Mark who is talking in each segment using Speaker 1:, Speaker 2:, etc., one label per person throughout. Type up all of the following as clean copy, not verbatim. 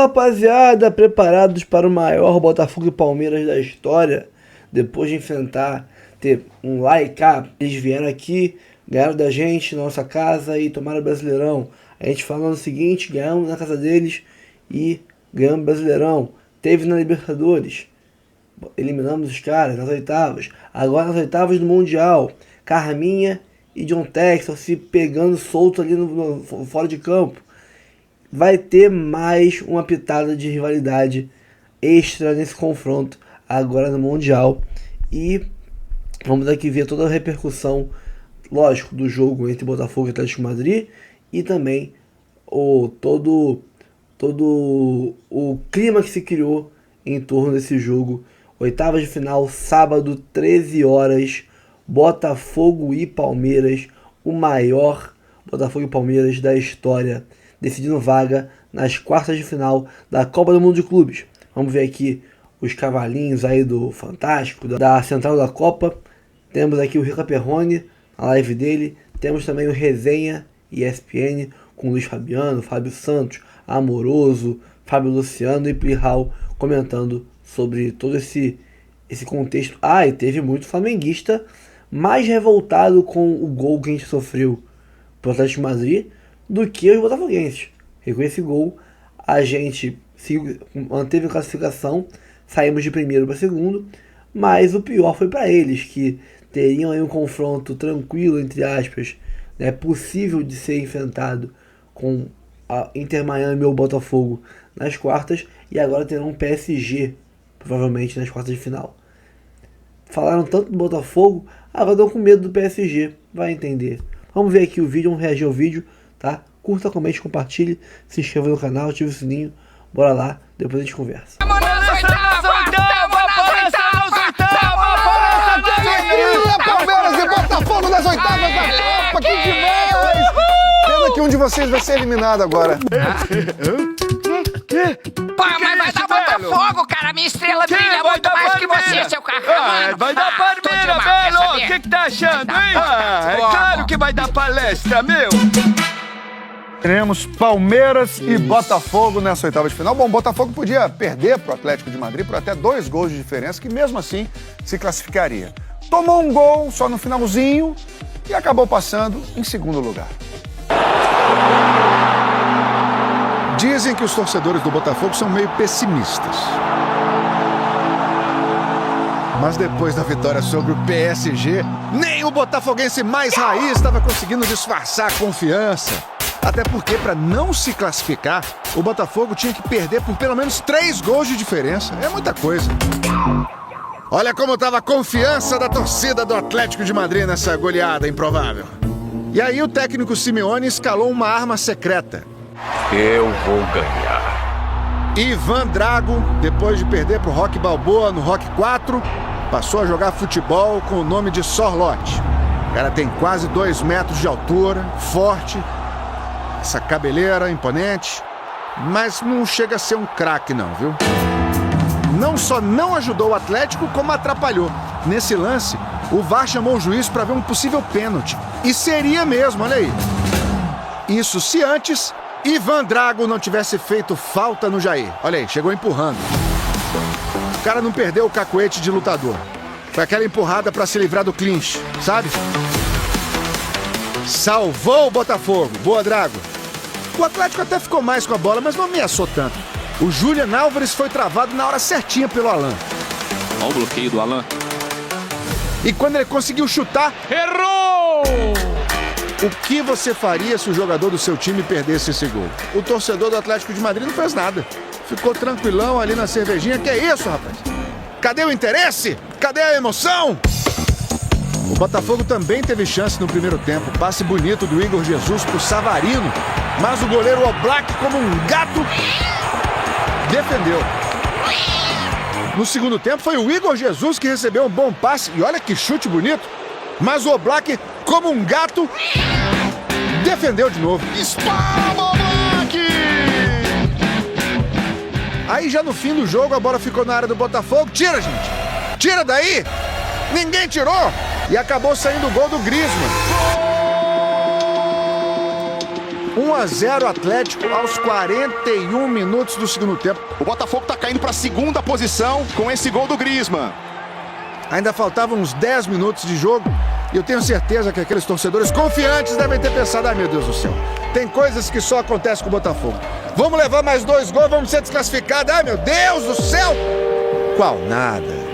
Speaker 1: rapaziada, preparados para o maior Botafogo e Palmeiras da história? Depois de enfrentar, ter um like up, eles vieram aqui, ganharam da gente na nossa casa e tomaram o Brasileirão. A gente falando o seguinte: ganhamos na casa deles e ganhamos o Brasileirão. Teve na Libertadores, eliminamos os caras nas oitavas. Agora nas oitavas do Mundial, Carminha e John Textor se pegando solto ali fora de campo. Vai ter mais uma pitada de rivalidade extra nesse confronto agora no Mundial. E vamos aqui ver toda a repercussão, lógico, do jogo entre Botafogo e Atlético de Madrid. E também todo o clima que se criou em torno desse jogo. Oitavas de final, sábado, 13 horas, Botafogo e Palmeiras, o maior Botafogo e Palmeiras da história, decidindo vaga nas quartas de final da Copa do Mundo de Clubes. Vamos ver aqui os cavalinhos aí do Fantástico, da Central da Copa. Temos aqui o Rica Perrone, a live dele. Temos também o Resenha ESPN, com Luiz Fabiano, Fábio Santos, Amoroso, Fábio Luciano e Plihal comentando sobre todo esse contexto. E teve muito flamenguista mais revoltado com o gol que a gente sofreu pro Atlético de Madrid do que os botafoguenses. E com esse gol a gente manteve a classificação, saímos de primeiro para segundo, mas o pior foi para eles, que teriam aí um confronto tranquilo, entre aspas, né, possível de ser enfrentado com a Inter Miami ou Botafogo nas quartas, e agora terão um PSG provavelmente nas quartas de final. Falaram tanto do Botafogo, agora estão com medo do PSG, vai entender. Vamos ver aqui o vídeo, vamos reagir ao vídeo, tá? Curta, comente, compartilhe, se inscreva no canal, ative o sininho, bora lá, depois a gente conversa.
Speaker 2: Palmeiras e Botafogo nas oitavas da Copa, que demais! Pena que um de vocês vai ser eliminado agora.
Speaker 3: Pô, mas vai dar Botafogo, cara. Minha estrela brilha muito mais que você, seu carrão.
Speaker 4: Vai dar Palmeiras, Belo. O que tá achando, hein? É claro que vai dar palestra, meu.
Speaker 2: Teremos Palmeiras e Botafogo nessa oitava de final. Bom, Botafogo podia perder pro Atlético de Madrid por até 2 gols de diferença, que mesmo assim se classificaria. Tomou um gol só no finalzinho e acabou passando em segundo lugar. Dizem que os torcedores do Botafogo são meio pessimistas. Mas depois da vitória sobre o PSG, nem o botafoguense mais raiz estava conseguindo disfarçar a confiança. Até porque, para não se classificar, o Botafogo tinha que perder por pelo menos 3 gols de diferença. É muita coisa. Olha como estava a confiança da torcida do Atlético de Madrid nessa goleada improvável. E aí o técnico Simeone escalou uma arma secreta.
Speaker 5: Eu vou ganhar.
Speaker 2: Ivan Drago, depois de perder pro Roque Balboa no Roque 4, passou a jogar futebol com o nome de Sorlote. O cara tem quase 2 metros de altura, forte, essa cabeleira imponente, mas não chega a ser um craque não, viu? Não só não ajudou o Atlético, como atrapalhou. Nesse lance, o VAR chamou o juiz para ver um possível pênalti. E seria mesmo, olha aí. Isso se antes Ivan Drago não tivesse feito falta no Jair. Olha aí, chegou empurrando. O cara não perdeu o cacuete de lutador. Foi aquela empurrada para se livrar do clinch, sabe? Salvou o Botafogo. Boa, Drago. O Atlético até ficou mais com a bola, mas não ameaçou tanto. O Julian Álvares foi travado na hora certinha pelo Alan.
Speaker 5: Olha o bloqueio do Alan.
Speaker 2: E quando ele conseguiu chutar...
Speaker 5: Errou!
Speaker 2: O que você faria se o jogador do seu time perdesse esse gol? O torcedor do Atlético de Madrid não fez nada. Ficou tranquilão ali na cervejinha. Que é isso, rapaz? Cadê o interesse? Cadê a emoção? O Botafogo também teve chance no primeiro tempo. Passe bonito do Igor Jesus pro Savarino. Mas o goleiro Oblak, como um gato, defendeu. No segundo tempo foi o Igor Jesus que recebeu um bom passe. E olha que chute bonito. Mas o Oblak, como um gato, defendeu de novo. Dispara, Oblak! Aí já no fim do jogo a bola ficou na área do Botafogo. Tira, gente! Tira daí! Ninguém tirou! E acabou saindo o gol do Griezmann. 1-0 Atlético aos 41 minutos do segundo tempo.
Speaker 6: O Botafogo tá caindo para a segunda posição com esse gol do Griezmann.
Speaker 2: Ainda faltavam uns 10 minutos de jogo e eu tenho certeza que aqueles torcedores confiantes devem ter pensado: ai meu Deus do céu, tem coisas que só acontecem com o Botafogo. Vamos levar mais 2 gols, vamos ser desclassificados. Ai meu Deus do céu! Qual nada.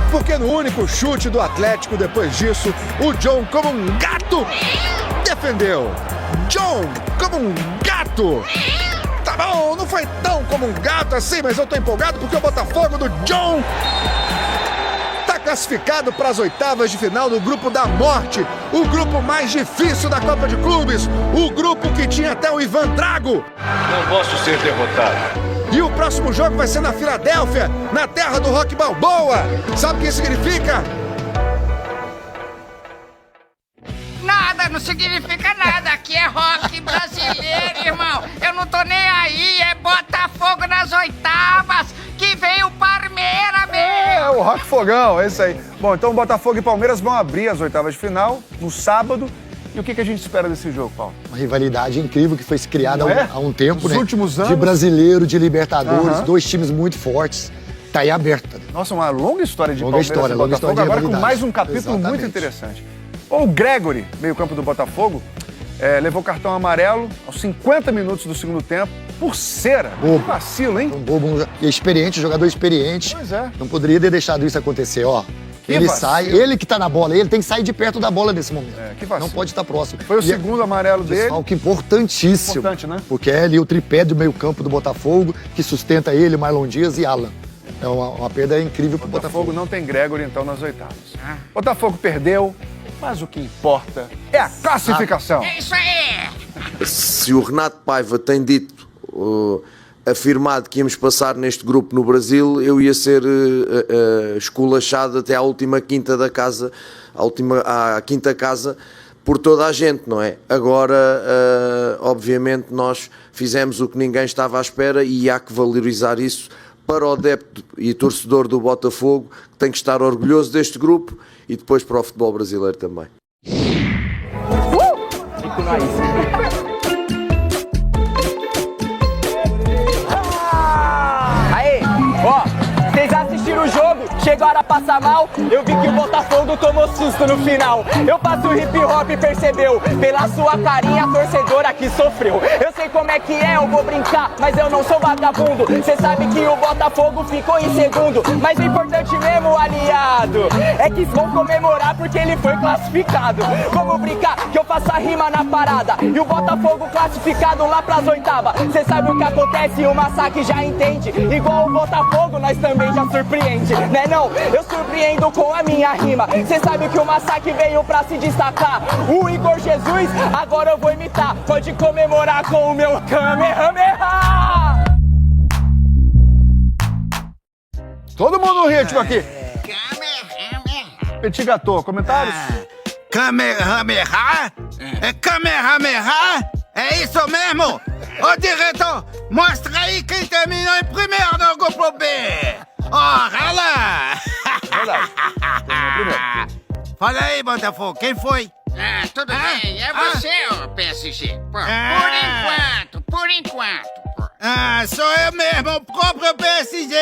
Speaker 2: Porque no único chute do Atlético depois disso, o John, como um gato, defendeu. John, como um gato. Tá bom, não foi tão como um gato assim, mas eu tô empolgado porque o Botafogo do John tá classificado para as oitavas de final do grupo da morte, o grupo mais difícil da Copa de Clubes, o grupo que tinha até o Ivan Drago.
Speaker 5: Não posso ser derrotado.
Speaker 2: E o próximo jogo vai ser na Filadélfia, na terra do Rock Balboa. Sabe o que isso significa?
Speaker 3: Nada, não significa nada. Aqui é rock brasileiro, irmão. Eu não tô nem aí. É Botafogo nas oitavas. Que vem o Palmeiras, meu.
Speaker 7: É, o Rock Fogão, é isso aí. Bom, então Botafogo e Palmeiras vão abrir as oitavas de final no sábado. E o que a gente espera desse jogo, Paulo?
Speaker 8: Uma rivalidade incrível que foi criada há um tempo,
Speaker 7: Nos
Speaker 8: né?
Speaker 7: últimos anos.
Speaker 8: De brasileiro, de Libertadores, 2 times muito fortes. Tá aí aberta.
Speaker 7: Nossa, uma longa história de
Speaker 8: Longa
Speaker 7: Palmeiras
Speaker 8: história,
Speaker 7: e
Speaker 8: longa
Speaker 7: Botafogo,
Speaker 8: história de
Speaker 7: agora com
Speaker 8: rivalidade.
Speaker 7: mais um capítulo muito
Speaker 8: Exatamente.
Speaker 7: interessante. O Gregory, meio-campo do Botafogo, levou cartão amarelo aos 50 minutos do segundo tempo por cera.
Speaker 8: Bobo.
Speaker 7: Que vacilo, hein?
Speaker 8: Um bobo, experiente, jogador experiente.
Speaker 7: Pois é.
Speaker 8: Não poderia ter deixado isso acontecer, ó. Ele
Speaker 7: vacilo.
Speaker 8: sai, ele que tá na bola, ele tem que sair de perto da bola nesse momento.
Speaker 7: Que vacilo.
Speaker 8: Não pode estar próximo.
Speaker 7: Foi o segundo amarelo dele.
Speaker 8: Desfalque importantíssimo.
Speaker 7: Importante, né?
Speaker 8: Porque é ali o tripé do meio-campo do Botafogo, que sustenta ele, Marlon Dias e Alan. É uma perda incrível pro
Speaker 7: Botafogo
Speaker 8: Botafogo.
Speaker 7: não tem Gregory, então, nas oitavas. Botafogo perdeu, mas o que importa é a classificação.
Speaker 3: É isso aí.
Speaker 9: Se o Renato Paiva tem dito, afirmado que íamos passar neste grupo no Brasil, eu ia ser esculachado até à última quinta da casa, à quinta casa, por toda a gente, não é? Agora, obviamente, nós fizemos o que ninguém estava à espera e há que valorizar isso para o adepto e torcedor do Botafogo, que tem que estar orgulhoso deste grupo, e depois para o futebol brasileiro também.
Speaker 10: Aê, ó, vocês assistiram o jogo, chegaram a passar mal, eu vi que o Botafogo tomou susto no final. Eu faço hip hop, percebeu? Pela sua carinha, a torcedora que sofreu. Eu sei como é que é, eu vou brincar, mas eu não sou vagabundo. Cê sabe que o Botafogo ficou em segundo, mas o importante mesmo, aliado, é que vão comemorar porque ele foi classificado. Vamos brincar que eu faço a rima na parada e o Botafogo classificado lá pras oitavas. Cê sabe o que acontece, o massacre já entende. Igual o Botafogo, nós também já surpreende, né não? Eu surpreendo com a minha rima. Cê sabe que o massacre veio pra se destacar. O Igor Jesus, agora eu vou imitar. Pode comemorar com o meu Kamehameha!
Speaker 7: Todo mundo no ritmo aqui. Petit Gâteau, comentários?
Speaker 4: Kamehameha? É Kamehameha? É isso mesmo? Ô diretor, mostra aí quem terminou em primeiro no grupo B. Ora lá!
Speaker 7: Verdade. Terminou primeiro.
Speaker 4: Fala aí, Botafogo, quem foi?
Speaker 3: Tudo bem. É você, ô PSG. Pô, por enquanto.
Speaker 4: Sou eu mesmo, o próprio PSG.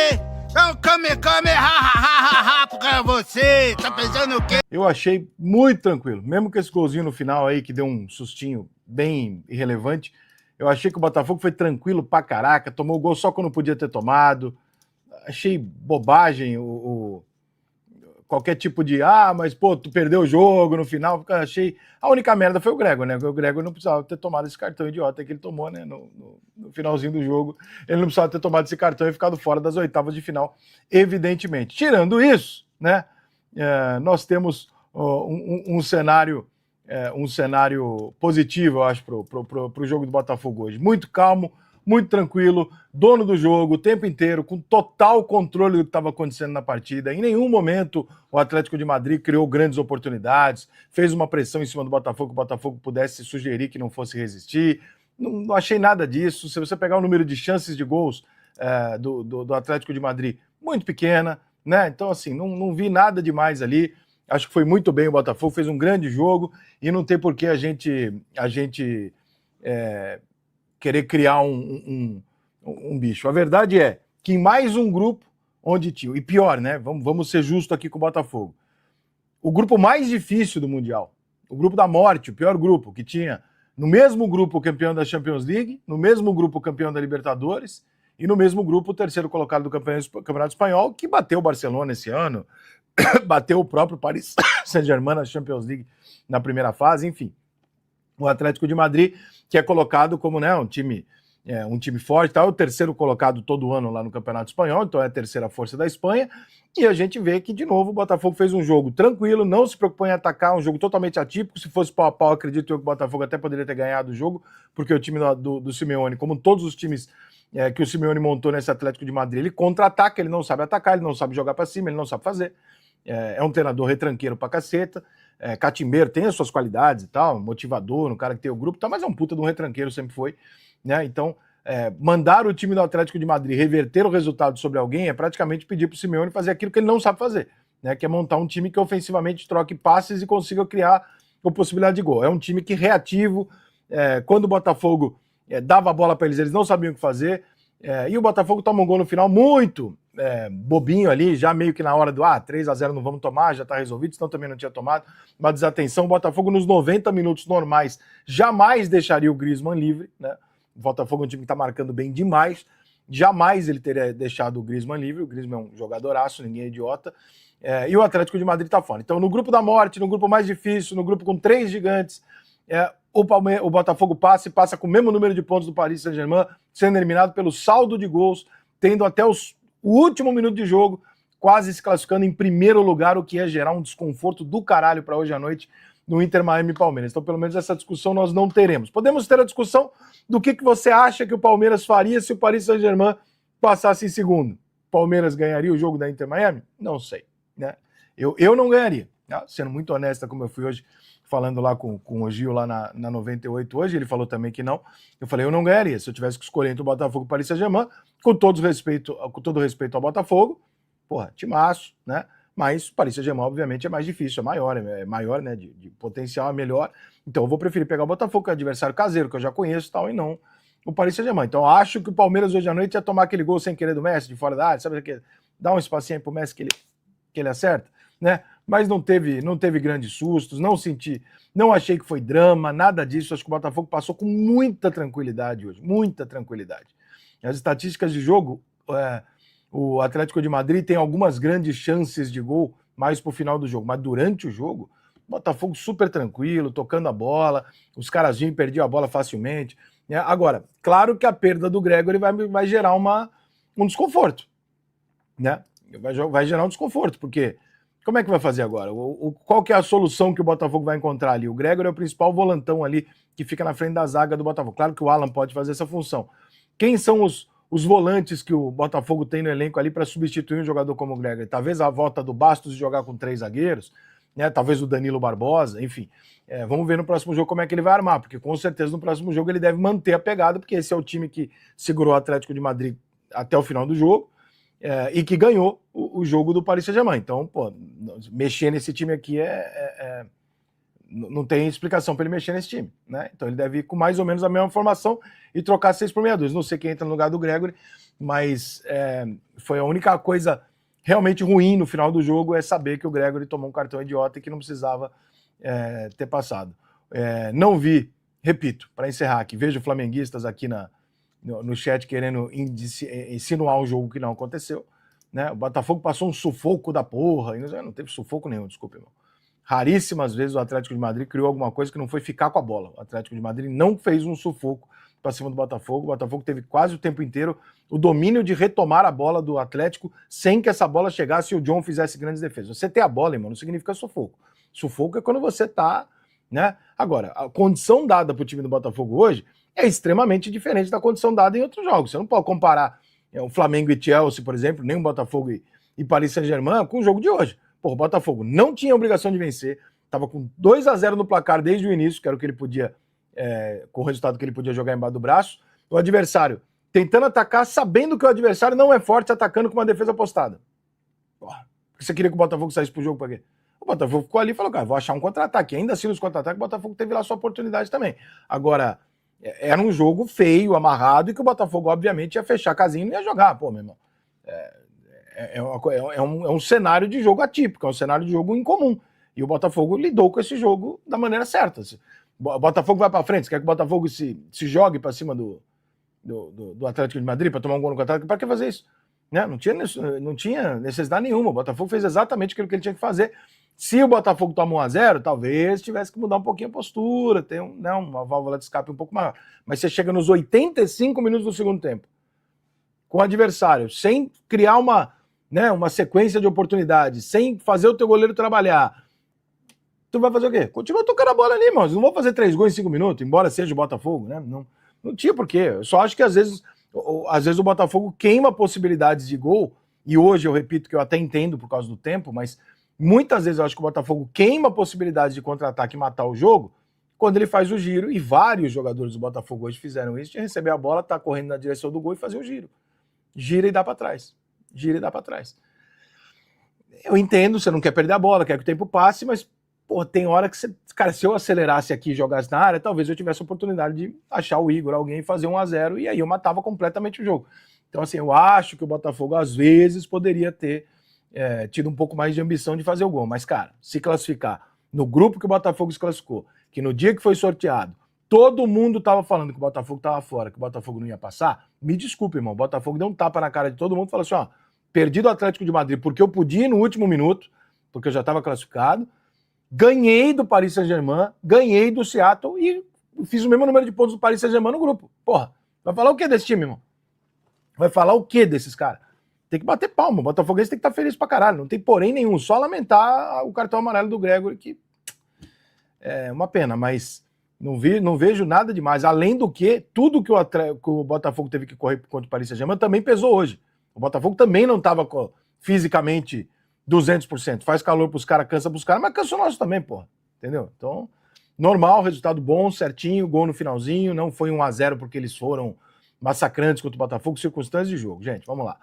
Speaker 4: Então, Kamehameha pra você. Tá pensando o quê?
Speaker 7: Eu achei muito tranquilo. Mesmo com esse golzinho no final aí, que deu um sustinho bem irrelevante, eu achei que o Botafogo foi tranquilo pra caraca, tomou o gol só quando podia ter tomado. Achei bobagem qualquer tipo de, mas pô, tu perdeu o jogo no final. Achei. A única merda foi o Gregory, né? O Gregory não precisava ter tomado esse cartão idiota que ele tomou, né? No finalzinho do jogo. Ele não precisava ter tomado esse cartão e ficado fora das oitavas de final, evidentemente. Tirando isso, né? Nós temos um cenário positivo, eu acho, pro jogo do Botafogo hoje. Muito calmo, muito tranquilo, dono do jogo o tempo inteiro, com total controle do que estava acontecendo na partida. Em nenhum momento o Atlético de Madrid criou grandes oportunidades, fez uma pressão em cima do Botafogo, que o Botafogo pudesse sugerir que não fosse resistir. Não achei nada disso. Se você pegar o número de chances de gols do Atlético de Madrid, muito pequena, né? Então, assim, não vi nada demais ali. Acho que foi muito bem o Botafogo, fez um grande jogo e não tem por que a gente querer criar um bicho. A verdade é que em mais um grupo onde tinha, e pior, né? Vamos ser justos aqui com o Botafogo. O grupo mais difícil do Mundial, o grupo da morte, o pior grupo, que tinha no mesmo grupo o campeão da Champions League, no mesmo grupo o campeão da Libertadores e no mesmo grupo o terceiro colocado do Campeonato Espanhol, que bateu o Barcelona esse ano, bateu o próprio Paris Saint-Germain na Champions League na primeira fase, enfim. O Atlético de Madrid, que é colocado como, né, um time forte, tá? O terceiro colocado todo ano lá no Campeonato Espanhol, então é a terceira força da Espanha, e a gente vê que, de novo, o Botafogo fez um jogo tranquilo, não se preocupou em atacar, um jogo totalmente atípico. Se fosse pau a pau, acredito eu que o Botafogo até poderia ter ganhado o jogo, porque o time do Simeone, como todos os times que o Simeone montou nesse Atlético de Madrid, ele contra-ataca, ele não sabe atacar, ele não sabe jogar para cima, ele não sabe fazer. É um treinador retranqueiro pra caceta, catimbeiro, tem as suas qualidades e tal, motivador, um cara que tem o grupo e tal, mas é um puta de um retranqueiro, sempre foi, né? Então, mandar o time do Atlético de Madrid reverter o resultado sobre alguém é praticamente pedir pro Simeone fazer aquilo que ele não sabe fazer, né? Que é montar um time que ofensivamente troque passes e consiga criar a possibilidade de gol. É um time que reativo, quando o Botafogo dava a bola para eles não sabiam o que fazer, e o Botafogo toma um gol no final muito bobinho ali, já meio que na hora do 3-0 não vamos tomar, já tá resolvido, senão também não tinha tomado, uma desatenção. O Botafogo nos 90 minutos normais jamais deixaria o Griezmann livre, né? O Botafogo é um time que tá marcando bem demais, jamais ele teria deixado o Griezmann livre. O Griezmann é um jogadoraço, ninguém é idiota, e o Atlético de Madrid tá fora. Então no grupo da morte, no grupo mais difícil, no grupo com 3 gigantes, o Botafogo passa com o mesmo número de pontos do Paris Saint-Germain, sendo eliminado pelo saldo de gols, tendo até o último minuto de jogo, quase se classificando em primeiro lugar, o que ia gerar um desconforto do caralho para hoje à noite no Inter Miami e Palmeiras. Então, pelo menos essa discussão nós não teremos. Podemos ter a discussão do que você acha que o Palmeiras faria se o Paris Saint-Germain passasse em segundo. Palmeiras ganharia o jogo da Inter Miami? Não sei, né? Eu não ganharia, tá? Sendo muito honesta, como eu fui hoje falando lá com o Gil lá na 98 hoje, ele falou também que não. Eu falei, eu não ganharia. Se eu tivesse que escolher entre o Botafogo e o Paris Saint-Germain, com todo respeito ao Botafogo, porra, timaço, né? Mas o Paris Saint-Germain, obviamente, é mais difícil, é maior, né? De potencial, é melhor. Então eu vou preferir pegar o Botafogo, que é adversário caseiro, que eu já conheço e tal, e não o Paris Saint-Germain. Então eu acho que o Palmeiras hoje à noite ia tomar aquele gol sem querer do Messi, de fora da área, sabe aquele? Dá um espacinho aí pro Messi que ele acerta, né? Mas não teve grandes sustos, não achei que foi drama, nada disso. Acho que o Botafogo passou com muita tranquilidade hoje, muita tranquilidade. As estatísticas de jogo, o Atlético de Madrid tem algumas grandes chances de gol mais pro final do jogo, mas durante o jogo, o Botafogo super tranquilo, tocando a bola, os caras vinham e perdiam a bola facilmente, né? Agora, claro que a perda do Gregori vai gerar um desconforto, né? Vai gerar um desconforto, porque como é que vai fazer agora? Qual que é a solução que o Botafogo vai encontrar ali? O Gregori é o principal volantão ali que fica na frente da zaga do Botafogo. Claro que o Alan pode fazer essa função. Quem são os volantes que o Botafogo tem no elenco ali para substituir um jogador como o Gregori? Talvez a volta do Bastos de jogar com 3 zagueiros, né? Talvez o Danilo Barbosa, enfim. Vamos ver no próximo jogo como é que ele vai armar, porque com certeza no próximo jogo ele deve manter a pegada, porque esse é o time que segurou o Atlético de Madrid até o final do jogo, e que ganhou o jogo do Paris Saint-Germain. Então, pô, mexer nesse time aqui não tem explicação para ele mexer nesse time, né? Então ele deve ir com mais ou menos a mesma formação e trocar 6 por meia dúzia. Não sei quem entra no lugar do Gregori, mas foi a única coisa realmente ruim no final do jogo, é saber que o Gregori tomou um cartão idiota e que não precisava ter passado. Não vi, repito, para encerrar aqui, vejo flamenguistas aqui no chat querendo insinuar um jogo que não aconteceu, né? O Botafogo passou um sufoco da porra, não teve sufoco nenhum, desculpa, irmão. Raríssimas vezes o Atlético de Madrid criou alguma coisa que não foi ficar com a bola. O Atlético de Madrid não fez um sufoco para cima do Botafogo. O Botafogo teve quase o tempo inteiro o domínio de retomar a bola do Atlético sem que essa bola chegasse e o John fizesse grandes defesas. Você ter a bola, irmão, não significa sufoco. Sufoco é quando você tá, né? Agora, a condição dada para o time do Botafogo hoje é extremamente diferente da condição dada em outros jogos. Você não pode comparar o Flamengo e Chelsea, por exemplo, nem o Botafogo e Paris Saint-Germain com o jogo de hoje. Pô, o Botafogo não tinha obrigação de vencer, estava com 2-0 no placar desde o início, que era o que ele podia, com o resultado que ele podia jogar embaixo do braço. O adversário tentando atacar, sabendo que o adversário não é forte, atacando com uma defesa postada. Porra, você queria que o Botafogo saísse pro jogo para quê? O Botafogo ficou ali e falou, cara, vou achar um contra-ataque. Ainda assim, nos contra-ataques, o Botafogo teve lá sua oportunidade também. Agora, Era um jogo feio, amarrado, e que o Botafogo, obviamente, ia fechar a casinha e não ia jogar. Pô, meu irmão, é um cenário de jogo atípico, é um cenário de jogo incomum. E o Botafogo lidou com esse jogo da maneira certa. O Botafogo vai para frente, você quer que o Botafogo se jogue para cima do Atlético de Madrid para tomar um gol no Atlético? Para que fazer isso? Né? Não tinha necessidade nenhuma. O Botafogo fez exatamente aquilo que ele tinha que fazer. Se o Botafogo toma 1-0, talvez tivesse que mudar um pouquinho a postura, ter uma válvula de escape um pouco maior. Mas você chega nos 85 minutos do segundo tempo, com o adversário, sem criar uma sequência de oportunidades, sem fazer o teu goleiro trabalhar, tu vai fazer o quê? Continua tocando a bola ali, irmãos. Não vou fazer 3 gols em 5 minutos, embora seja o Botafogo, né? Não tinha porquê. Eu só acho que às vezes o Botafogo queima possibilidades de gol, e hoje eu repito que eu até entendo por causa do tempo, mas muitas vezes eu acho que o Botafogo queima possibilidades de contra-ataque e matar o jogo quando ele faz o giro, e vários jogadores do Botafogo hoje fizeram isso, de receber a bola, tá correndo na direção do gol e fazer o giro. Gira e dá para trás. Gira e dá para trás. Eu entendo, você não quer perder a bola, quer que o tempo passe, mas tem hora que cara, se eu acelerasse aqui e jogasse na área, talvez eu tivesse a oportunidade de achar o Igor, alguém, fazer 1-0, e aí eu matava completamente o jogo. Então, assim, eu acho que o Botafogo, às vezes, poderia ter tido um pouco mais de ambição de fazer o gol. Mas, cara, se classificar no grupo que o Botafogo se classificou, que no dia que foi sorteado, todo mundo tava falando que o Botafogo tava fora, que o Botafogo não ia passar, me desculpe, irmão, o Botafogo deu um tapa na cara de todo mundo e falou assim, ó, perdi do Atlético de Madrid porque eu podia ir no último minuto, porque eu já estava classificado, ganhei do Paris Saint-Germain, ganhei do Seattle e fiz o mesmo número de pontos do Paris Saint-Germain no grupo. Porra, vai falar o que desse time, irmão? Vai falar o que desses caras? Tem que bater palma, o Botafoguense tem que estar feliz pra caralho, não tem porém nenhum, só lamentar o cartão amarelo do Gregory, que é uma pena, mas não vejo nada demais, além do que, tudo que o Botafogo teve que correr contra o Paris Saint-Germain também pesou hoje. O Botafogo também não estava fisicamente 200%, faz calor pros caras, cansa pros caras, mas cansa o nosso também, porra, entendeu? Então, normal, resultado bom, certinho, gol no finalzinho, não foi 1-0 porque eles foram massacrantes contra o Botafogo, circunstâncias de jogo. Gente, vamos lá.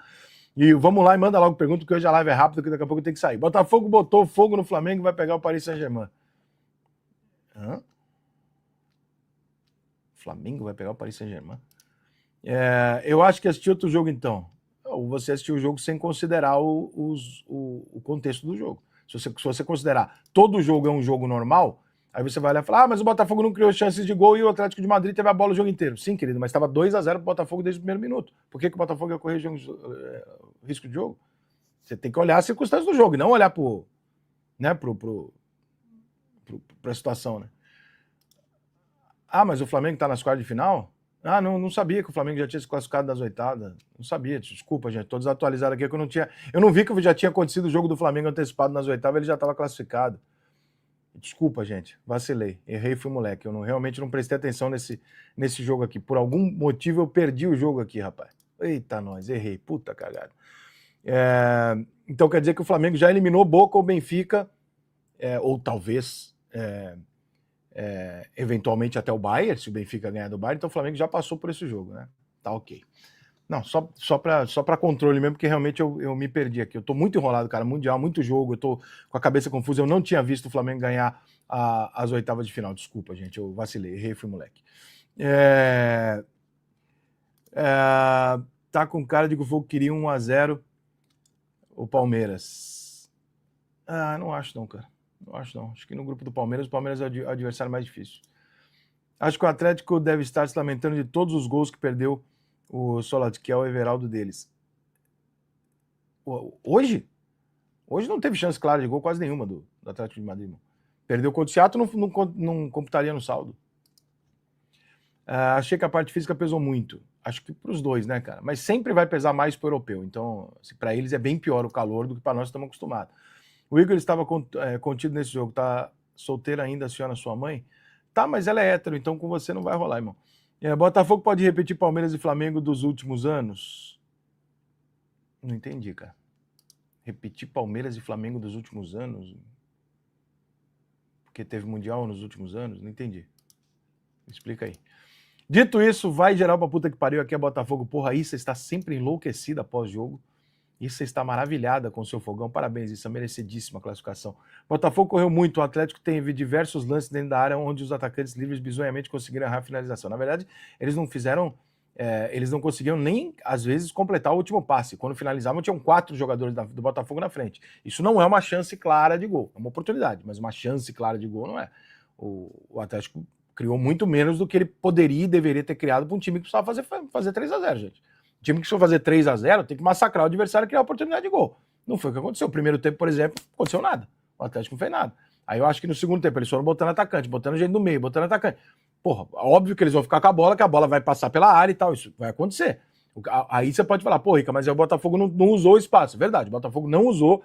Speaker 7: E vamos lá e manda logo pergunta, porque hoje a live é rápida, que daqui a pouco tem que sair. Botafogo botou fogo no Flamengo e vai pegar o Paris Saint-Germain. Flamengo vai pegar o Paris Saint-Germain? Eu acho que assisti outro jogo, então. Ou você assistiu o jogo sem considerar o contexto do jogo. Se você considerar todo jogo é um jogo normal, aí você vai lá e fala, mas o Botafogo não criou chances de gol e o Atlético de Madrid teve a bola o jogo inteiro. Sim, querido, mas estava 2-0 pro Botafogo desde o primeiro minuto. Por que o Botafogo ia correr risco de jogo? Você tem que olhar as circunstâncias do jogo e não olhar pra situação, né? Mas o Flamengo tá nas quartas de final? Não sabia que o Flamengo já tinha se classificado nas oitavas. Não sabia, desculpa, gente. Tô desatualizado aqui, que eu não vi que já tinha acontecido o jogo do Flamengo antecipado nas oitavas, ele já estava classificado. Desculpa, gente, vacilei, errei, fui moleque. Eu realmente não prestei atenção nesse jogo aqui. Por algum motivo eu perdi o jogo aqui, rapaz. Eita, nós, errei, puta cagada. Então quer dizer que o Flamengo já eliminou Boca ou Benfica, ou talvez, eventualmente até o Bayern, se o Benfica ganhar do Bayern, então o Flamengo já passou por esse jogo, né? Tá ok. Não, só para controle mesmo, porque realmente eu me perdi aqui. Eu tô muito enrolado, cara, mundial, muito jogo, eu tô com a cabeça confusa, eu não tinha visto o Flamengo ganhar as oitavas de final. Desculpa, gente, eu vacilei, errei, fui moleque. Tá com cara de que o Fogo queria 1-0 o Palmeiras. Não acho não, cara. Não acho não. Acho que no grupo do Palmeiras, o Palmeiras é o adversário mais difícil. Acho que o Atlético deve estar se lamentando de todos os gols que perdeu o Solat, que é o Everaldo deles. Hoje? Hoje não teve chance clara de gol, quase nenhuma do Atlético de Madrid. Perdeu contra o Seattle, não computaria no saldo. Achei que a parte física pesou muito. Acho que para os dois, né, cara? Mas sempre vai pesar mais para o europeu. Então, assim, para eles é bem pior o calor do que para nós estamos acostumados. O Igor estava contido nesse jogo. Tá solteiro ainda, a senhora, sua mãe? Tá, mas ela é hétero, então com você não vai rolar, irmão. Botafogo pode repetir Palmeiras e Flamengo dos últimos anos? Não entendi, cara. Repetir Palmeiras e Flamengo dos últimos anos? Porque teve Mundial nos últimos anos? Não entendi. Me explica aí. Dito isso, vai geral pra puta que pariu. Aqui é Botafogo. Porra, aí você está sempre enlouquecido após jogo. Isso está maravilhada com o seu Fogão. Parabéns, isso é merecidíssima classificação. O Botafogo correu muito. O Atlético teve diversos lances dentro da área onde os atacantes livres bizonhamente conseguiram errar a finalização. Na verdade, eles não fizeram... eles não conseguiam nem, às vezes, completar o último passe. Quando finalizavam, tinham 4 jogadores do Botafogo na frente. Isso não é uma chance clara de gol. É uma oportunidade, mas uma chance clara de gol não é. O Atlético criou muito menos do que ele poderia e deveria ter criado para um time que precisava fazer 3-0, gente. O time que precisou fazer 3-0 tem que massacrar o adversário e criar a oportunidade de gol. Não foi o que aconteceu. O primeiro tempo, por exemplo, não aconteceu nada. O Atlético não fez nada. Aí eu acho que no segundo tempo eles foram botando atacante, botando gente no meio, botando atacante. Porra, óbvio que eles vão ficar com a bola, que a bola vai passar pela área e tal. Isso vai acontecer. Aí você pode falar, pô, Rica, mas o Botafogo não usou o espaço. Verdade, o Botafogo não usou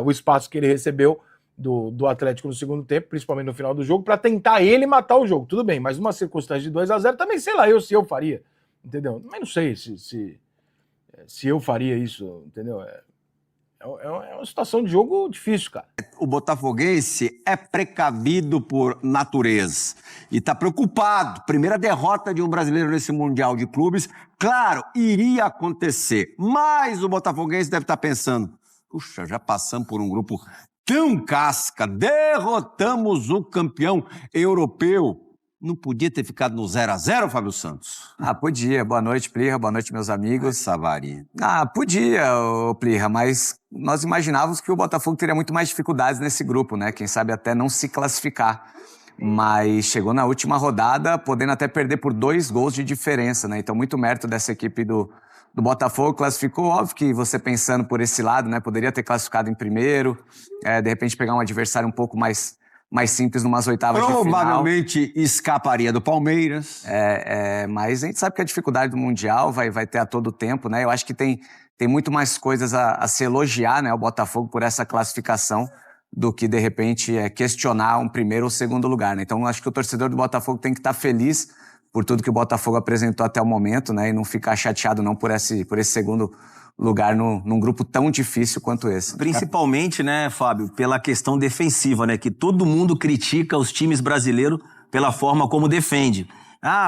Speaker 7: o espaço que ele recebeu do Atlético no segundo tempo, principalmente no final do jogo, para tentar ele matar o jogo. Tudo bem, mas numa circunstância de 2-0 também, sei lá, se eu faria, entendeu? Mas não sei se eu faria isso, entendeu? É uma situação de jogo difícil, cara.
Speaker 11: O botafoguense é precavido por natureza e está preocupado. Primeira derrota de um brasileiro nesse Mundial de Clubes. Claro, iria acontecer, mas o botafoguense deve estar pensando, puxa, já passamos por um grupo tão casca, derrotamos o campeão europeu. Não podia ter ficado no 0-0, Fábio Santos?
Speaker 12: Podia. Boa noite, Plirra. Boa noite, meus amigos.
Speaker 11: Savari.
Speaker 12: Podia, Plirra, mas nós imaginávamos que o Botafogo teria muito mais dificuldades nesse grupo, né? Quem sabe até não se classificar. Mas chegou na última rodada, podendo até perder por 2 gols de diferença, né? Então, muito mérito dessa equipe do Botafogo. Classificou, óbvio que você pensando por esse lado, né? Poderia ter classificado em primeiro, de repente pegar um adversário um pouco mais simples numas oitavas de final.
Speaker 11: Provavelmente escaparia do Palmeiras.
Speaker 12: Mas a gente sabe que a dificuldade do Mundial vai ter a todo tempo, né? Eu acho que tem muito mais coisas a se elogiar, né, o Botafogo por essa classificação do que, de repente, questionar um primeiro ou segundo lugar, né? Então, acho que o torcedor do Botafogo tem que estar feliz por tudo que o Botafogo apresentou até o momento, né? E não ficar chateado não por esse segundo lugar num grupo tão difícil quanto esse.
Speaker 13: Principalmente, né, Fábio, pela questão defensiva, né, que todo mundo critica os times brasileiros pela forma como defende.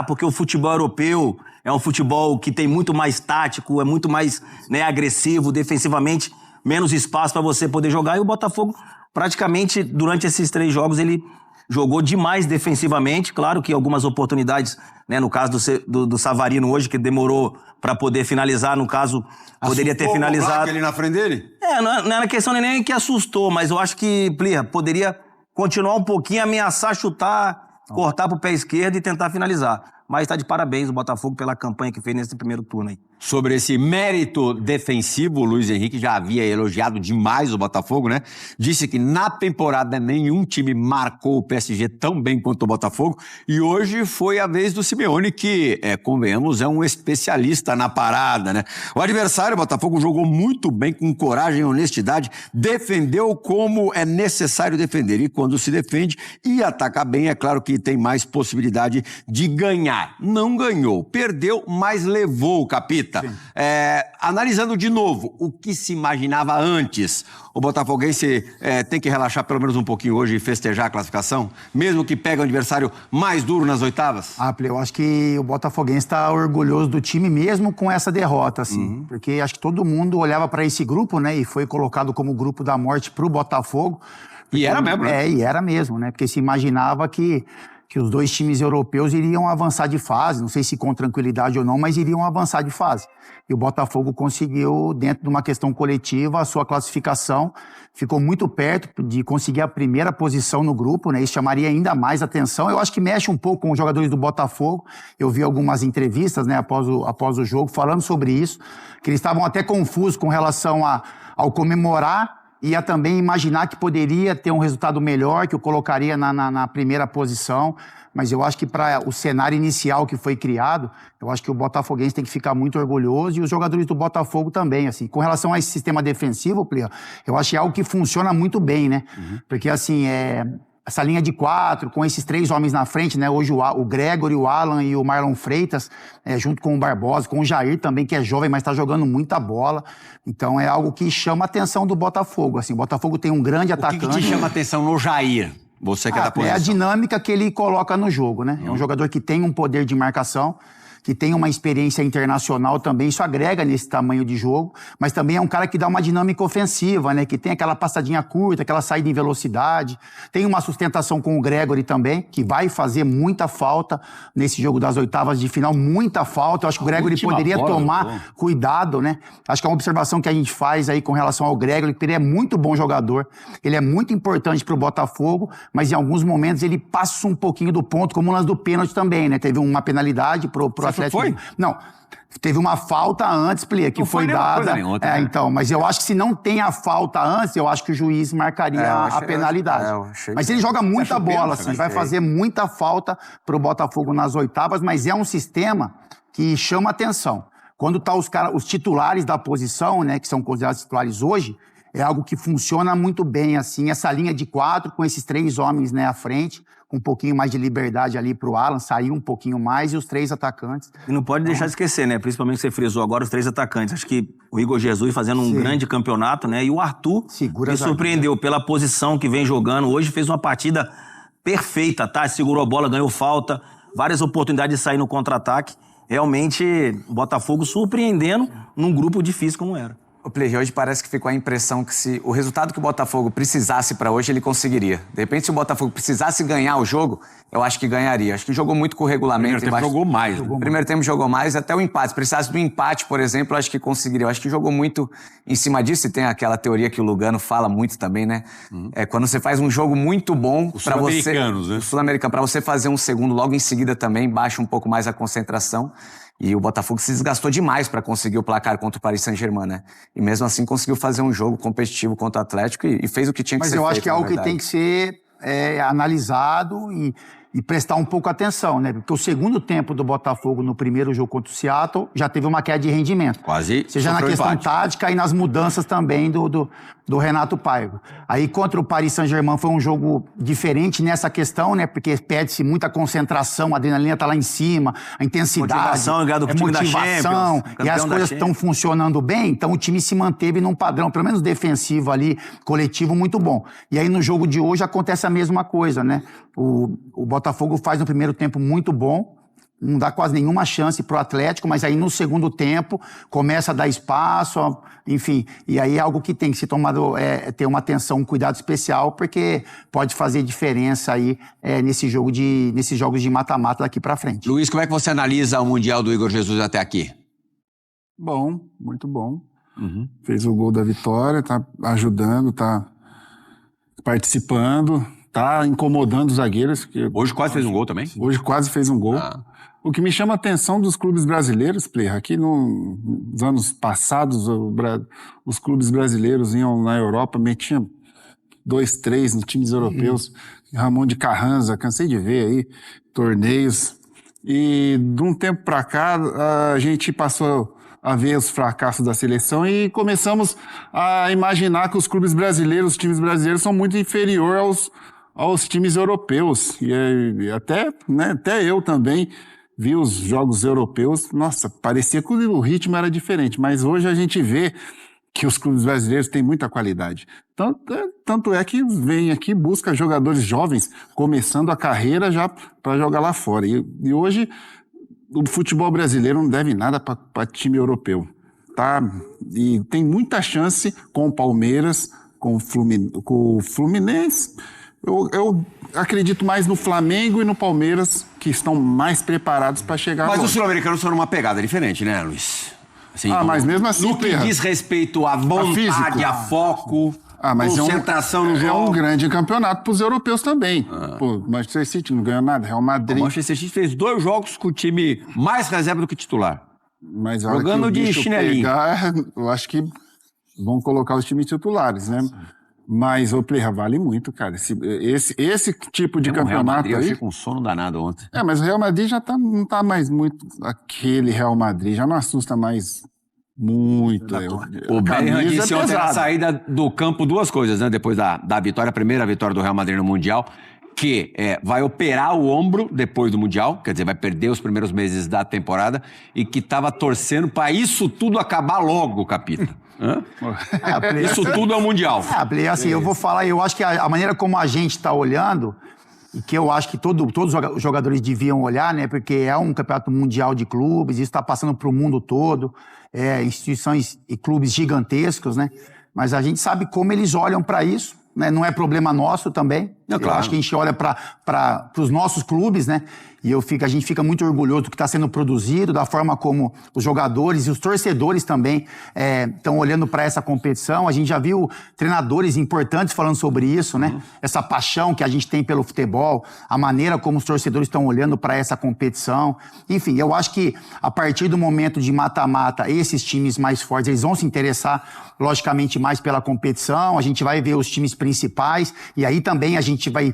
Speaker 13: Porque o futebol europeu é um futebol que tem muito mais tático, é muito mais, né, agressivo defensivamente, menos espaço para você poder jogar, e o Botafogo praticamente durante esses 3 jogos ele jogou demais defensivamente, claro que algumas oportunidades, né, no caso do Savarino hoje, que demorou para poder finalizar, no caso, poderia ter finalizado.
Speaker 11: Ali na frente dele?
Speaker 13: Não era questão nem que assustou, mas eu acho que, Plirra, poderia continuar um pouquinho, ameaçar, chutar, cortar pro pé esquerdo e tentar finalizar. Mas tá de parabéns o Botafogo pela campanha que fez nesse primeiro turno aí.
Speaker 11: Sobre esse mérito defensivo, o Luiz Henrique já havia elogiado demais o Botafogo, né? Disse que na temporada nenhum time marcou o PSG tão bem quanto o Botafogo. E hoje foi a vez do Simeone, que, convenhamos, é um especialista na parada, né? O adversário, o Botafogo, jogou muito bem, com coragem e honestidade, defendeu como é necessário defender. E quando se defende e ataca bem, é claro que tem mais possibilidade de ganhar. Não ganhou, perdeu, mas levou o capita. Analisando de novo o que se imaginava antes, o botafoguense tem que relaxar pelo menos um pouquinho hoje e festejar a classificação, mesmo que pegue um adversário mais duro nas oitavas?
Speaker 14: Eu acho que o botafoguense está orgulhoso do time mesmo com essa derrota, assim, porque acho que todo mundo olhava para esse grupo, né, e foi colocado como o grupo da morte para o Botafogo. Porque,
Speaker 11: e era mesmo, né?
Speaker 14: E era mesmo, né, porque se imaginava que os 2 times europeus iriam avançar de fase, não sei se com tranquilidade ou não, mas iriam avançar de fase. E o Botafogo conseguiu, dentro de uma questão coletiva, a sua classificação, ficou muito perto de conseguir a primeira posição no grupo, né? Isso chamaria ainda mais atenção. Eu acho que mexe um pouco com os jogadores do Botafogo. Eu vi algumas entrevistas, né, após o jogo, falando sobre isso, que eles estavam até confusos com relação ao comemorar e a também imaginar que poderia ter um resultado melhor, que o colocaria na primeira posição. Mas eu acho que para o cenário inicial que foi criado, eu acho que o botafoguense tem que ficar muito orgulhoso e os jogadores do Botafogo também, assim. Com relação a esse sistema defensivo, Plirra, eu acho que é algo que funciona muito bem, né? Porque, assim, essa linha de 4, com esses 3 homens na frente, né? Hoje o Gregory, o Alan e o Marlon Freitas, junto com o Barbosa, com o Jair também, que é jovem, mas está jogando muita bola. Então é algo que chama a atenção do Botafogo. Assim, o Botafogo tem um grande atacante.
Speaker 11: O que te chama a atenção no Jair? Você que é da posição.
Speaker 14: É a dinâmica que ele coloca no jogo, né? É um jogador que tem um poder de marcação, que tem uma experiência internacional também, isso agrega nesse tamanho de jogo, mas também é um cara que dá uma dinâmica ofensiva, né? Que tem aquela passadinha curta, aquela saída em velocidade, tem uma sustentação com o Gregori também, que vai fazer muita falta nesse jogo das oitavas de final, muita falta. Eu acho que o Gregori poderia tomar cuidado, né? Acho que é uma observação que a gente faz aí com relação ao Gregori, que ele é muito bom jogador, ele é muito importante pro Botafogo, mas em alguns momentos ele passa um pouquinho do ponto, como o lance do pênalti também, né? Teve uma penalidade pro Atlético.
Speaker 11: Foi?
Speaker 14: Não. Teve uma falta antes, Plia, que foi dada. Então, mas eu acho que se não tem a falta antes, eu acho que o juiz marcaria a penalidade. Mas ele joga muita bola, assim, vai fazer muita falta pro Botafogo nas oitavas, mas é um sistema que chama atenção. Quando tá os titulares da posição, né, que são considerados titulares hoje, é algo que funciona muito bem, assim, essa linha de 4 com esses 3 homens, né, à frente, com um pouquinho mais de liberdade ali pro Alan, sair um pouquinho mais, e os 3 atacantes.
Speaker 13: E não pode deixar de esquecer, né, principalmente que você frisou agora, os 3 atacantes. Acho que o Igor Jesus fazendo um grande campeonato, né, e o Arthur me surpreendeu pela posição que vem jogando. Hoje fez uma partida perfeita, tá? Segurou a bola, ganhou falta, várias oportunidades de sair no contra-ataque. Realmente, o Botafogo surpreendendo num grupo difícil como era.
Speaker 12: O Play, hoje parece que ficou a impressão que se o resultado que o Botafogo precisasse para hoje, ele conseguiria. De repente, se o Botafogo precisasse ganhar o jogo, eu acho que ganharia. Acho que jogou muito com o regulamento.
Speaker 11: Primeiro tempo jogou mais.
Speaker 12: Primeiro tempo jogou mais, até o empate. Se precisasse do empate, por exemplo, eu acho que conseguiria. Eu acho que jogou muito em cima disso. E tem aquela teoria que o Lugano fala muito também, né? É quando você faz um jogo muito bom para você...
Speaker 11: Sul-americanos, né?
Speaker 12: Sul-americano, para você fazer um segundo logo em seguida também, baixa um pouco mais a concentração. E o Botafogo se desgastou demais para conseguir o placar contra o Paris Saint-Germain, né? E mesmo assim conseguiu fazer um jogo competitivo contra o Atlético e fez o que tinha que ser feito.
Speaker 14: Mas eu acho que é algo que tem que ser analisado e prestar um pouco atenção, né? Porque o segundo tempo do Botafogo no primeiro jogo contra o Seattle já teve uma queda de rendimento.
Speaker 11: Quase.
Speaker 14: Seja na questão tática e nas mudanças também do Renato Paiva. Aí contra o Paris Saint-Germain foi um jogo diferente nessa questão, né? Porque pede-se muita concentração, a adrenalina tá lá em cima, a intensidade,
Speaker 13: motivação da Champions,
Speaker 14: e as coisas estão funcionando bem, então o time se manteve num padrão, pelo menos defensivo ali, coletivo, muito bom. E aí no jogo de hoje acontece a mesma coisa, né? O Botafogo faz um primeiro tempo muito bom, não dá quase nenhuma chance pro Atlético, mas aí no segundo tempo começa a dar espaço, enfim, e aí é algo que tem que se tomar, ter uma atenção, um cuidado especial, porque pode fazer diferença aí nesses jogos de mata-mata daqui pra frente.
Speaker 11: Luiz, como é que você analisa o Mundial do Igor Jesus até aqui?
Speaker 15: Bom, muito bom. Fez o gol da vitória, tá ajudando, tá participando, tá incomodando os zagueiros.
Speaker 11: Hoje quase fez um gol também?
Speaker 15: Hoje quase fez um gol. O que me chama a atenção dos clubes brasileiros, Play, aqui nos anos passados, os clubes brasileiros iam na Europa, metiam 2, 3 nos times europeus. Ramon de Carranza, cansei de ver aí, torneios. E de um tempo para cá, a gente passou a ver os fracassos da seleção e começamos a imaginar que os clubes brasileiros, os times brasileiros são muito inferiores aos times europeus. E até eu também vi os jogos europeus, nossa, parecia que o ritmo era diferente, mas hoje a gente vê que os clubes brasileiros têm muita qualidade. Tanto é que vem aqui, busca jogadores jovens, começando a carreira já para jogar lá fora. E hoje o futebol brasileiro não deve nada para time europeu, tá? E tem muita chance com o Palmeiras, com o Fluminense. Eu acredito mais no Flamengo e no Palmeiras, que estão mais preparados para chegar.
Speaker 11: Mas os sul-americanos estão numa pegada diferente, né, Luiz?
Speaker 15: Assim, mas mesmo assim...
Speaker 11: No que diz respeito à vontade, a foco, concentração no jogo...
Speaker 15: É um grande campeonato para os europeus também. Pô, o Manchester City não ganhou nada, Real Madrid...
Speaker 11: O Manchester City fez 2 jogos com o time mais reserva do que titular.
Speaker 15: Mas
Speaker 11: jogando de chinelinho.
Speaker 15: Eu acho que vão colocar os times titulares, né? Mas o Play vale muito, cara. Esse tipo de campeonato.
Speaker 11: Real Madrid,
Speaker 15: aí,
Speaker 11: eu achei com sono danado ontem.
Speaker 15: Mas o Real Madrid já não tá mais muito aquele Real Madrid, já não assusta mais muito.
Speaker 11: O Bellingham disse ontem na saída do campo 2 coisas, né? Depois da vitória, a primeira vitória do Real Madrid no Mundial, que vai operar o ombro depois do Mundial, quer dizer, vai perder os primeiros meses da temporada, e que tava torcendo para isso tudo acabar logo, Capita. Isso tudo é o Mundial.
Speaker 14: Assim, eu vou falar, eu acho que a maneira como a gente está olhando, e que eu acho que todos os jogadores deviam olhar, né? Porque é um campeonato mundial de clubes, isso está passando para o mundo todo, instituições e clubes gigantescos, né? Mas a gente sabe como eles olham para isso, né? Não é problema nosso também.
Speaker 11: Não,
Speaker 14: Eu acho que a gente olha para os nossos clubes, né? E a gente fica muito orgulhoso do que está sendo produzido, da forma como os jogadores e os torcedores também estão olhando para essa competição. A gente já viu treinadores importantes falando sobre isso, né? Essa paixão que a gente tem pelo futebol, a maneira como os torcedores estão olhando para essa competição. Enfim, eu acho que a partir do momento de mata-mata, esses times mais fortes, eles vão se interessar, logicamente, mais pela competição. A gente vai ver os times principais e aí também a gente vai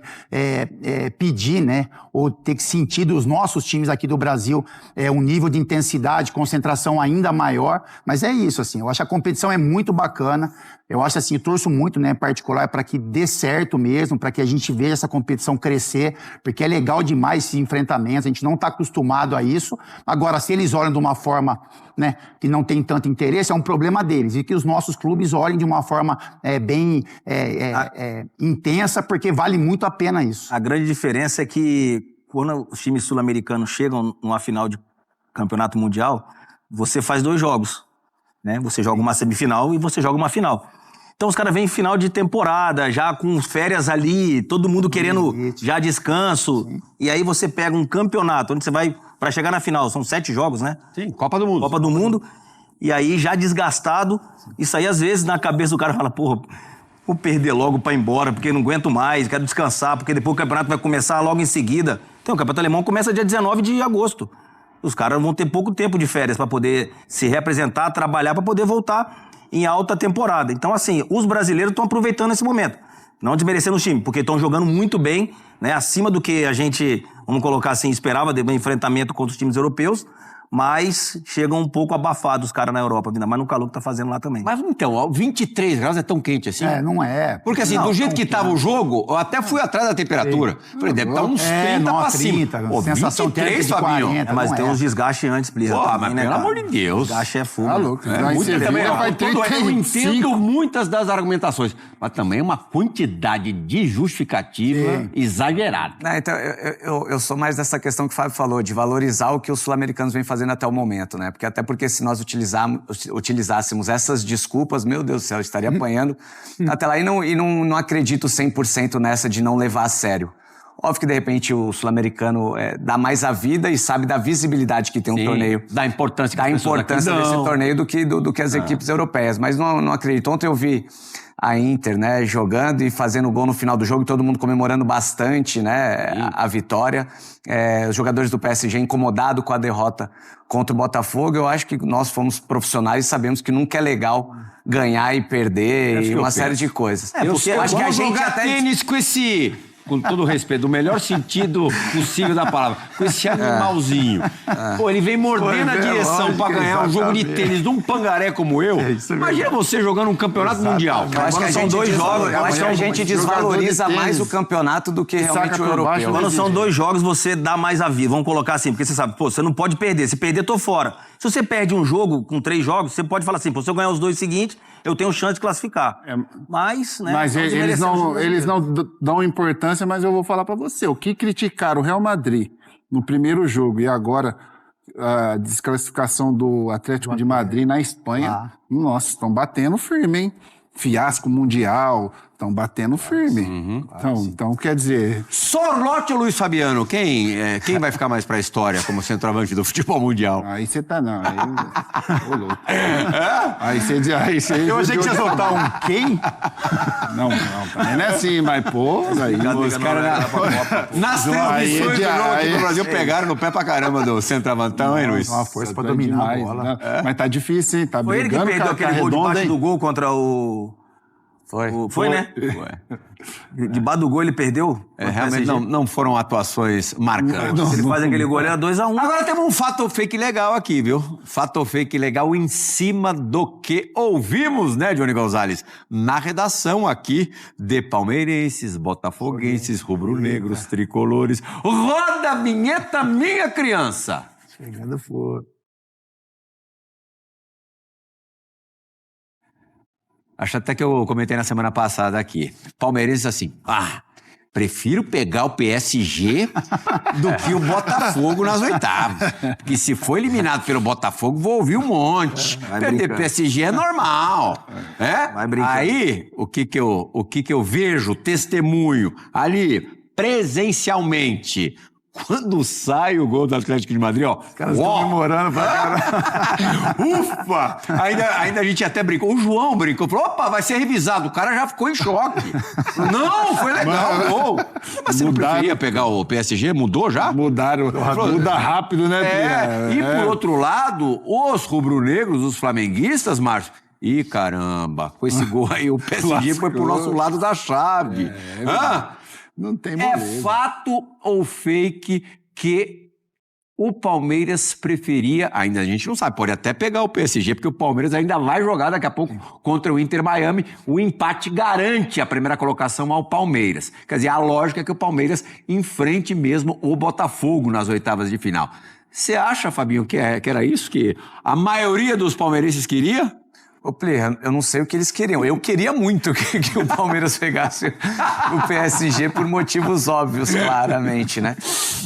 Speaker 14: pedir, né? Ou ter que sentir dos nossos times aqui do Brasil um nível de intensidade, concentração ainda maior, mas é isso, assim, eu acho que a competição é muito bacana, eu acho assim, eu torço muito, né, em particular, para que dê certo mesmo, para que a gente veja essa competição crescer, porque é legal demais esses enfrentamentos, a gente não está acostumado a isso. Agora, se eles olham de uma forma, né, que não tem tanto interesse, é um problema deles, e que os nossos clubes olhem de uma forma bem intensa, porque vale muito a pena isso.
Speaker 13: A grande diferença é que quando os times sul-americanos chegam numa final de campeonato mundial, você faz 2 jogos, né? Você joga uma semifinal e você joga uma final. Então os caras vêm em final de temporada, já com férias ali, todo mundo querendo já descanso. E aí você pega um campeonato, onde você vai para chegar na final, são 7 jogos, né?
Speaker 11: Sim, Copa do Mundo.
Speaker 13: Copa do Mundo. E aí já desgastado, isso aí às vezes na cabeça do cara fala, porra, vou perder logo pra ir embora, porque não aguento mais, quero descansar, porque depois o campeonato vai começar logo em seguida. Então, o campeonato alemão começa dia 19 de agosto. Os caras vão ter pouco tempo de férias para poder se representar, trabalhar, para poder voltar em alta temporada. Então, assim, os brasileiros estão aproveitando esse momento. Não desmerecendo o time, porque estão jogando muito bem, né? Acima do que a gente, vamos colocar assim, esperava de um enfrentamento contra os times europeus. Mas chegam um pouco abafados os caras na Europa, ainda mais no calor que tá fazendo lá também.
Speaker 11: Mas então, 23 graus é tão quente assim?
Speaker 14: Não é.
Speaker 11: Porque assim, do jeito que tava o jogo, eu até fui atrás da temperatura. Falei, deve estar uns 30 pra cima. Pô,
Speaker 14: sensação
Speaker 11: 23,
Speaker 14: de 40,
Speaker 11: Fabinho.
Speaker 13: Mas tem uns desgastes antes, Plirra.
Speaker 11: Pô,
Speaker 13: também,
Speaker 11: mas
Speaker 13: né,
Speaker 11: pelo
Speaker 13: cara?
Speaker 11: amor de Deus.
Speaker 13: Desgaste é fogo.
Speaker 15: Tá louco.
Speaker 11: Muito também, eu
Speaker 15: 35.
Speaker 11: entendo muitas das argumentações, mas também uma quantidade de justificativa exagerada.
Speaker 12: Não, então, eu sou mais dessa questão que o Fábio falou, de valorizar o que os sul-americanos vêm fazendo até o momento, né? Porque se nós utilizássemos essas desculpas, meu Deus do céu, eu estaria apanhando até lá. E não acredito 100% nessa de não levar a sério. Óbvio que, de repente, o sul-americano dá mais a vida e sabe da visibilidade que tem um torneio.
Speaker 11: Da importância que
Speaker 12: da importância desse torneio do que as equipes europeias. Mas não acredito. Ontem eu vi a Inter, né, jogando e fazendo gol no final do jogo, todo mundo comemorando bastante, né, a vitória. Os jogadores do PSG incomodados com a derrota contra o Botafogo. Eu acho que nós fomos profissionais e sabemos que nunca é legal ganhar e perder e uma série de coisas.
Speaker 11: Porque
Speaker 12: acho que a gente
Speaker 11: jogar
Speaker 12: até
Speaker 11: tênis com esse... Com todo o respeito, o melhor sentido possível da palavra, com esse animalzinho. Pô, ele vem mordendo a direção pra ganhar um jogo de tênis de um pangaré como eu. Imagina você jogando um campeonato mundial.
Speaker 12: Eu acho que a gente eu acho que a gente desvaloriza mais o campeonato do que realmente o europeu.
Speaker 13: Quando são 2 jogos, você dá mais a vida. Vamos colocar assim, porque você sabe, pô, você não pode perder. Se perder, tô fora. Se você perde um jogo com 3 jogos, você pode falar assim, pô, se eu ganhar os 2 seguintes, eu tenho chance de classificar. Mas, né?
Speaker 15: Mas eles não dão importância, mas eu vou falar pra você. O que criticaram o Real Madrid no primeiro jogo e agora a desclassificação do Atlético de Madrid na Espanha, nossa, estão batendo firme, hein? Fiasco mundial, estão batendo firme. Então, quer dizer...
Speaker 11: Sorlote ou Luiz Fabiano? Quem vai ficar mais pra história como centroavante do futebol mundial?
Speaker 15: Aí você tá, não. Aí você...
Speaker 11: Eu achei que você ia soltar um quem?
Speaker 15: Não, também não é assim, mas pô... Aí
Speaker 11: os caras nas transmissões do jogo aqui no Brasil pegaram no pé pra caramba do centroavantão, hein, Luiz?
Speaker 14: Uma força pra dominar a bola.
Speaker 15: Mas tá difícil, hein? Tá
Speaker 13: Foi ele que perdeu aquele gol debaixo do gol contra o... Foi, né? Foi. Debaixo do gol ele perdeu?
Speaker 11: Realmente não foram atuações marcantes.
Speaker 13: Se ele faz aquele gol, era 2-1.
Speaker 11: Agora temos um fato fake legal aqui, viu? Fato fake legal em cima do que ouvimos, né, Johnny Gonzalez? Na redação aqui de palmeirenses, botafoguenses, rubro-negros, tricolores. Roda a vinheta, minha criança!
Speaker 14: Chegando fora.
Speaker 11: Acho até que eu comentei na semana passada aqui. Palmeirenses assim, Prefiro pegar o PSG do que o Botafogo nas oitavas. Porque se for eliminado pelo Botafogo, vou ouvir um monte. Perder PSG é normal.
Speaker 12: Vai brincar.
Speaker 11: Aí, o que que eu vejo, testemunho, ali, presencialmente... Quando sai o gol do Atlético de Madrid, ó...
Speaker 14: Os caras estão comemorando pra caramba.
Speaker 11: Ufa! Ainda a gente até brincou. O João brincou, falou, opa, vai ser revisado. O cara já ficou em choque. Não, foi legal o gol. Mas você não preferia pegar o PSG? Mudou já?
Speaker 15: Mudaram. Muda rápido, né?
Speaker 11: E por outro lado, os rubro-negros, os flamenguistas, Márcio, ih, caramba, com esse gol aí o PSG foi pro nosso lado da chave.
Speaker 15: Não tem moleza.
Speaker 11: É fato ou fake que o Palmeiras preferia, ainda a gente não sabe, pode até pegar o PSG, porque o Palmeiras ainda vai jogar daqui a pouco contra o Inter Miami. O empate garante a primeira colocação ao Palmeiras. Quer dizer, a lógica é que o Palmeiras enfrente mesmo o Botafogo nas oitavas de final. Você acha, Fabinho, que era isso que a maioria dos palmeirenses queria?
Speaker 12: Ô, Plirra, eu não sei o que eles queriam. Eu queria muito que o Palmeiras pegasse o PSG por motivos óbvios, claramente, né?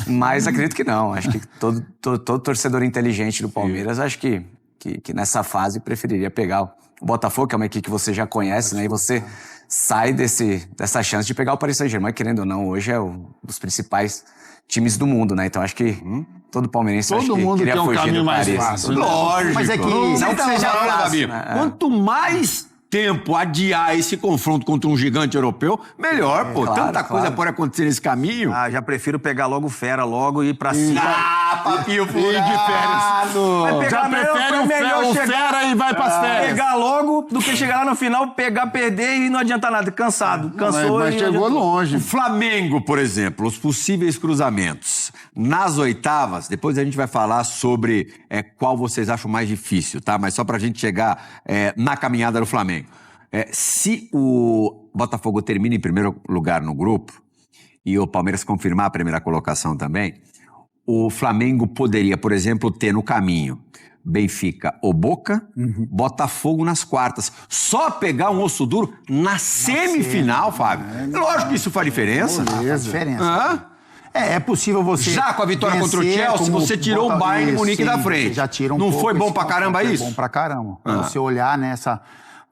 Speaker 12: Mas acredito que não. Acho que todo torcedor inteligente do Palmeiras, acho que nessa fase preferiria pegar o Botafogo, que é uma equipe que você já conhece, né? E você sai dessa chance de pegar o Paris Saint-Germain, querendo ou não, hoje é um dos principais times do mundo, né? Então acho que todo palmeirense queria fugir do Paris.
Speaker 15: Fácil, né?
Speaker 11: Lógico.
Speaker 14: Mas é que
Speaker 11: não que seja fácil, né? Quanto mais tempo adiar esse confronto contra um gigante europeu, melhor, pô.
Speaker 12: Claro,
Speaker 11: Tanta coisa pode acontecer nesse caminho.
Speaker 13: Já prefiro pegar logo o Fera logo e ir pra cima.
Speaker 11: Papinho furado.
Speaker 15: Ir de férias. Já prefere o Fera e vai pras férias.
Speaker 13: Pegar logo do que chegar lá no final, perder e não adianta nada. Cansado. Cansou
Speaker 15: mas chegou longe.
Speaker 11: O Flamengo, por exemplo, os possíveis cruzamentos. Nas oitavas, depois a gente vai falar sobre qual vocês acham mais difícil, tá? Mas só pra gente chegar na caminhada do Flamengo. Se o Botafogo termina em primeiro lugar no grupo e o Palmeiras confirmar a primeira colocação também, o Flamengo poderia, por exemplo, ter no caminho Benfica ou Boca, Botafogo nas quartas. Só pegar um osso duro na semifinal, Fábio. Lógico que isso faz diferença.
Speaker 14: Faz diferença. É possível você...
Speaker 11: Já com a vitória contra o Chelsea, você tirou o Bayern de Munique da frente.
Speaker 14: Já tira
Speaker 11: Não foi bom pra caramba isso?
Speaker 14: Foi bom pra caramba. Você olhar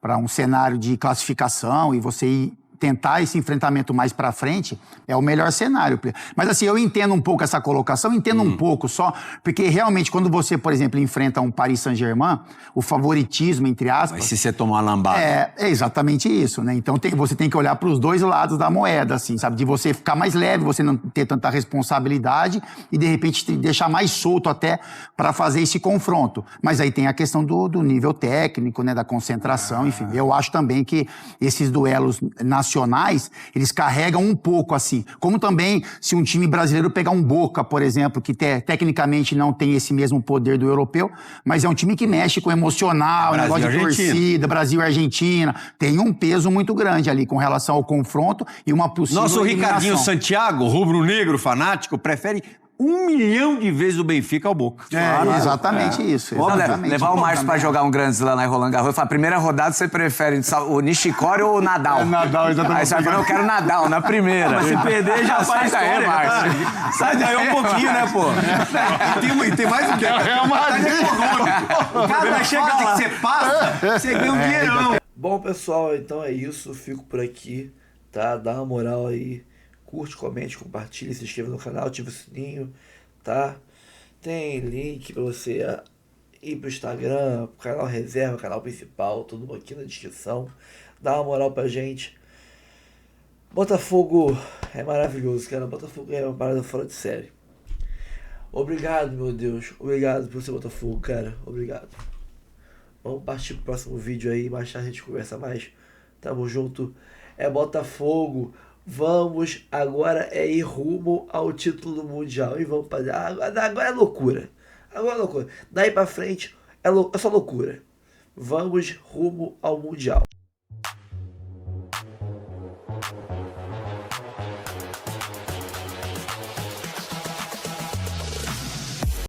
Speaker 14: para um cenário de classificação e você ir tentar esse enfrentamento mais pra frente, é o melhor cenário. Mas assim, eu entendo um pouco essa colocação, um pouco só, porque realmente quando você, por exemplo, enfrenta um Paris Saint-Germain, o favoritismo, entre aspas...
Speaker 11: Mas se você tomar uma lambada...
Speaker 14: É exatamente isso, né? Então você tem que olhar pros dois lados da moeda, assim, sabe? De você ficar mais leve, você não ter tanta responsabilidade e, de repente, te deixar mais solto até para fazer esse confronto. Mas aí tem a questão do nível técnico, né? Da concentração, enfim. Eu acho também que esses duelos nacionais, eles carregam um pouco assim. Como também se um time brasileiro pegar um Boca, por exemplo, que tecnicamente não tem esse mesmo poder do europeu, mas é um time que mexe com o emocional, negócio de torcida, Brasil e Argentina. Tem um peso muito grande ali com relação ao confronto e uma possível
Speaker 11: Nosso
Speaker 14: eliminação.
Speaker 11: Ricardinho Santiago, rubro-negro fanático, prefere 1 milhão de vezes o Benfica ao Boca.
Speaker 14: Exatamente isso. Exatamente.
Speaker 12: Levar o Márcio pra jogar um Grandes lá na Roland Garros. A primeira rodada você prefere o Nishikori ou o Nadal?
Speaker 15: Nadal, exatamente.
Speaker 12: Aí você vai falar, eu quero Nadal na primeira.
Speaker 13: Mas se perder, já
Speaker 12: sai daí, Márcio.
Speaker 13: Sai daí um pouquinho, né, pô?
Speaker 11: E tem mais um que é econômico. Cada chegada que você passa, você ganha um dinheirão.
Speaker 1: Bom, pessoal, então é isso. Fico por aqui, tá? Dá uma moral aí. Curte, comente, compartilhe, se inscreva no canal, ative o sininho, tá? Tem link pra você ir pro Instagram, pro canal reserva, canal principal, tudo aqui na descrição. Dá uma moral pra gente. Botafogo é maravilhoso, cara. Botafogo é uma parada fora de série. Obrigado, meu Deus. Obrigado por ser Botafogo, cara. Obrigado. Vamos partir pro próximo vídeo aí, mais tarde a gente conversa mais. Tamo junto. É Botafogo. Vamos agora ir rumo ao título mundial. E vamos fazer. Agora é loucura. Agora é loucura. Daí pra frente é só loucura. Vamos rumo ao mundial.